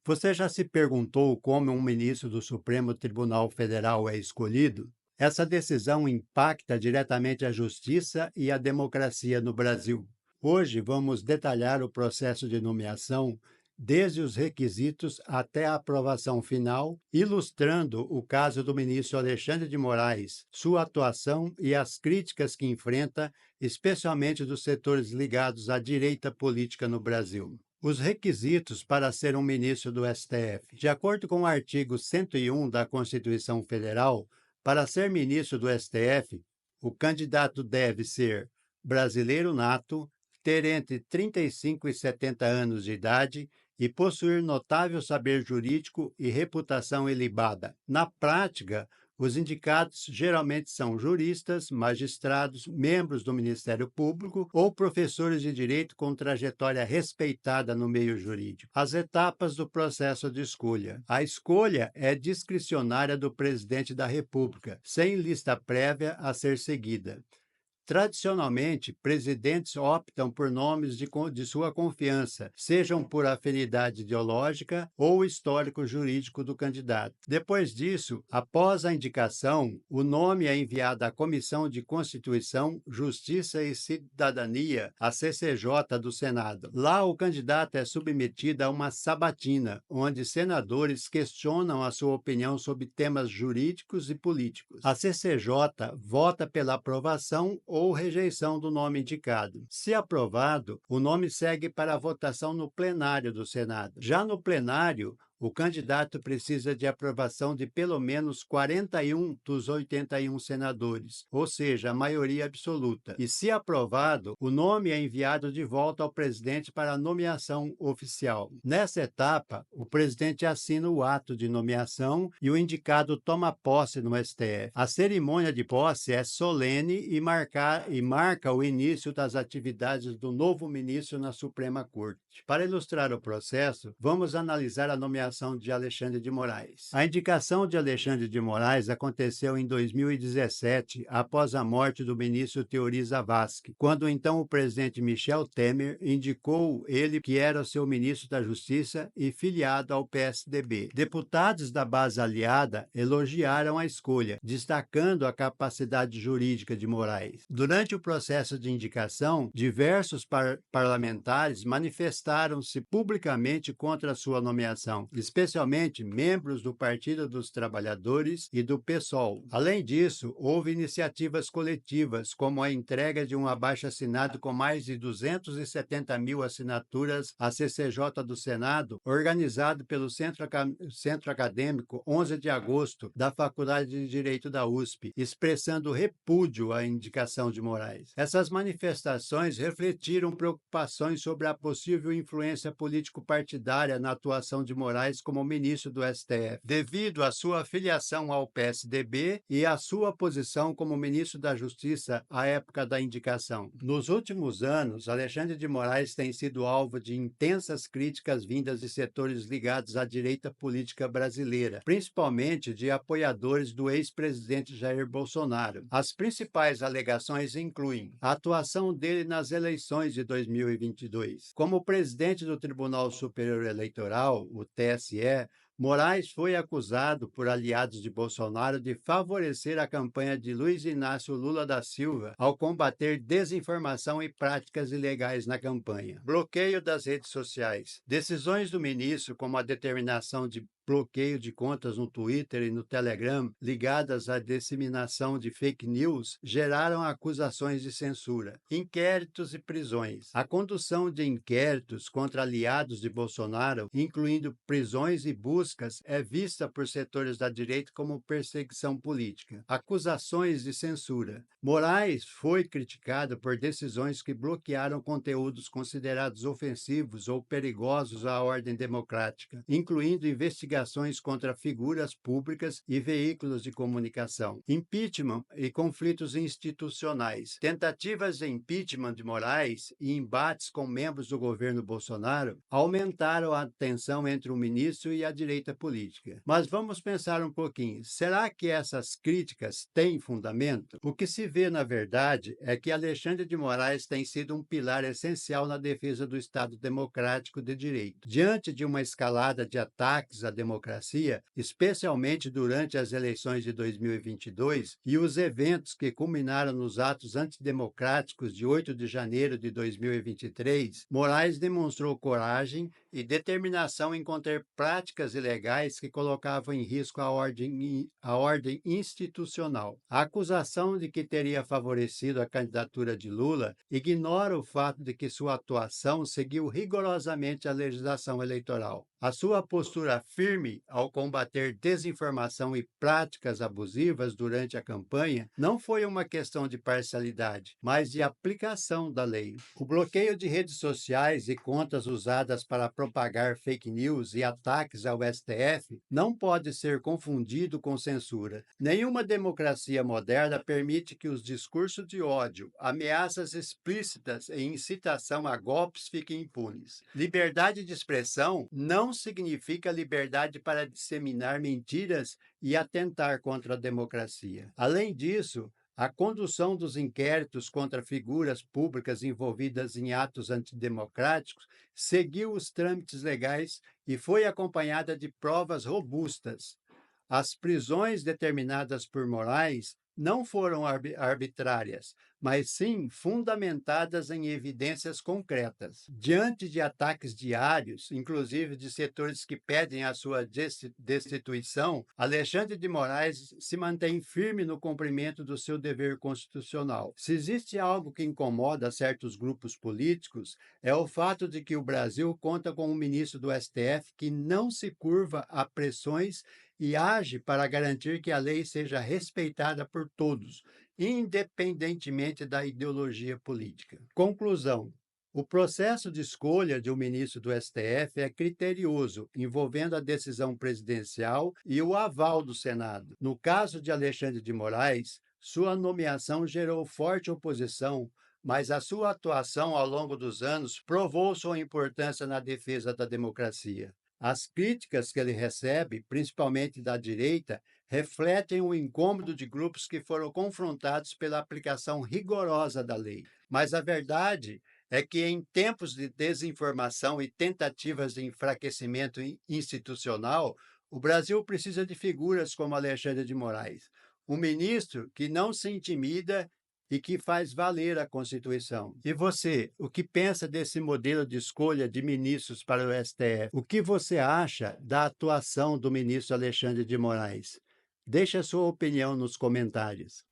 Você já se perguntou como um ministro do Supremo Tribunal Federal é escolhido? Essa decisão impacta diretamente a justiça e a democracia no Brasil. Hoje vamos detalhar o processo de nomeação, desde os requisitos até a aprovação final, ilustrando o caso do ministro Alexandre de Moraes, sua atuação e as críticas que enfrenta, especialmente dos setores ligados à direita política no Brasil. Os requisitos para ser um ministro do STF. De acordo com o artigo 101 da Constituição Federal, para ser ministro do STF, o candidato deve ser brasileiro nato, ter entre 35 e 70 anos de idade e possuir notável saber jurídico e reputação ilibada. Na prática, os indicados geralmente são juristas, magistrados, membros do Ministério Público ou professores de direito com trajetória respeitada no meio jurídico. As etapas do processo de escolha. A escolha é discricionária do presidente da República, sem lista prévia a ser seguida. Tradicionalmente, presidentes optam por nomes de sua confiança, sejam por afinidade ideológica ou histórico jurídico do candidato. Depois disso, após a indicação, o nome é enviado à Comissão de Constituição, Justiça e Cidadania, a CCJ do Senado. Lá, o candidato é submetido a uma sabatina, onde senadores questionam a sua opinião sobre temas jurídicos e políticos. A CCJ vota pela aprovação ou rejeição do nome indicado. Se aprovado, o nome segue para a votação no plenário do Senado. Já no plenário, o candidato precisa de aprovação de pelo menos 41 dos 81 senadores, ou seja, a maioria absoluta. E, se aprovado, o nome é enviado de volta ao presidente para nomeação oficial. Nessa etapa, o presidente assina o ato de nomeação e o indicado toma posse no STF. A cerimônia de posse é solene e marca o início das atividades do novo ministro na Suprema Corte. Para ilustrar o processo, vamos analisar a nomeação de Alexandre de Moraes. A indicação de Alexandre de Moraes aconteceu em 2017, após a morte do ministro Teori Zavascki, quando então o presidente Michel Temer indicou ele que era seu ministro da Justiça e filiado ao PSDB. Deputados da base aliada elogiaram a escolha, destacando a capacidade jurídica de Moraes. Durante o processo de indicação, diversos parlamentares manifestaram-se publicamente contra a sua nomeação, especialmente membros do Partido dos Trabalhadores e do PSOL. Além disso, houve iniciativas coletivas, como a entrega de um abaixo-assinado com mais de 270 mil assinaturas à CCJ do Senado, organizado pelo Centro Acadêmico 11 de Agosto da Faculdade de Direito da USP, expressando repúdio à indicação de Moraes. Essas manifestações refletiram preocupações sobre a possível influência político-partidária na atuação de Moraes como ministro do STF, devido à sua filiação ao PSDB e à sua posição como ministro da Justiça à época da indicação. Nos últimos anos, Alexandre de Moraes tem sido alvo de intensas críticas vindas de setores ligados à direita política brasileira, principalmente de apoiadores do ex-presidente Jair Bolsonaro. As principais alegações incluem a atuação dele nas eleições de 2022. Como presidente do Tribunal Superior Eleitoral, o TSE, Moraes foi acusado por aliados de Bolsonaro de favorecer a campanha de Luiz Inácio Lula da Silva ao combater desinformação e práticas ilegais na campanha. Bloqueio das redes sociais. Decisões do ministro, como a determinação de bloqueio de contas no Twitter e no Telegram ligadas à disseminação de fake news, geraram acusações de censura. Inquéritos e prisões. A condução de inquéritos contra aliados de Bolsonaro, incluindo prisões e buscas, é vista por setores da direita como perseguição política. Acusações de censura. Moraes foi criticado por decisões que bloquearam conteúdos considerados ofensivos ou perigosos à ordem democrática, incluindo investigações investigações contra figuras públicas e veículos de comunicação, impeachment e conflitos institucionais, tentativas de impeachment de Moraes e embates com membros do governo Bolsonaro aumentaram a tensão entre o ministro e a direita política. Mas vamos pensar um pouquinho, será que essas críticas têm fundamento? O que se vê, na verdade, é que Alexandre de Moraes tem sido um pilar essencial na defesa do Estado democrático de direito. Diante de uma escalada de ataques à democracia, especialmente durante as eleições de 2022 e os eventos que culminaram nos atos antidemocráticos de 8 de janeiro de 2023, Moraes demonstrou coragem e determinação em conter práticas ilegais que colocavam em risco a ordem institucional. A acusação de que teria favorecido a candidatura de Lula ignora o fato de que sua atuação seguiu rigorosamente a legislação eleitoral. A sua postura firme ao combater desinformação e práticas abusivas durante a campanha não foi uma questão de parcialidade, mas de aplicação da lei. O bloqueio de redes sociais e contas usadas para propagar fake news e ataques ao STF não pode ser confundido com censura. Nenhuma democracia moderna permite que os discursos de ódio, ameaças explícitas e incitação a golpes fiquem impunes. Liberdade de expressão não significa liberdade para disseminar mentiras e atentar contra a democracia. Além disso, a condução dos inquéritos contra figuras públicas envolvidas em atos antidemocráticos seguiu os trâmites legais e foi acompanhada de provas robustas. As prisões determinadas por Moraes não foram arbitrárias, mas sim fundamentadas em evidências concretas. Diante de ataques diários, inclusive de setores que pedem a sua destituição, Alexandre de Moraes se mantém firme no cumprimento do seu dever constitucional. Se existe algo que incomoda certos grupos políticos, é o fato de que o Brasil conta com um ministro do STF que não se curva a pressões e age para garantir que a lei seja respeitada por todos, independentemente da ideologia política. Conclusão: o processo de escolha de um ministro do STF é criterioso, envolvendo a decisão presidencial e o aval do Senado. No caso de Alexandre de Moraes, sua nomeação gerou forte oposição, mas a sua atuação ao longo dos anos provou sua importância na defesa da democracia. As críticas que ele recebe, principalmente da direita, refletem o incômodo de grupos que foram confrontados pela aplicação rigorosa da lei. Mas a verdade é que, em tempos de desinformação e tentativas de enfraquecimento institucional, o Brasil precisa de figuras como Alexandre de Moraes, um ministro que não se intimida e que faz valer a Constituição. E você, o que pensa desse modelo de escolha de ministros para o STF? O que você acha da atuação do ministro Alexandre de Moraes? Deixe a sua opinião nos comentários.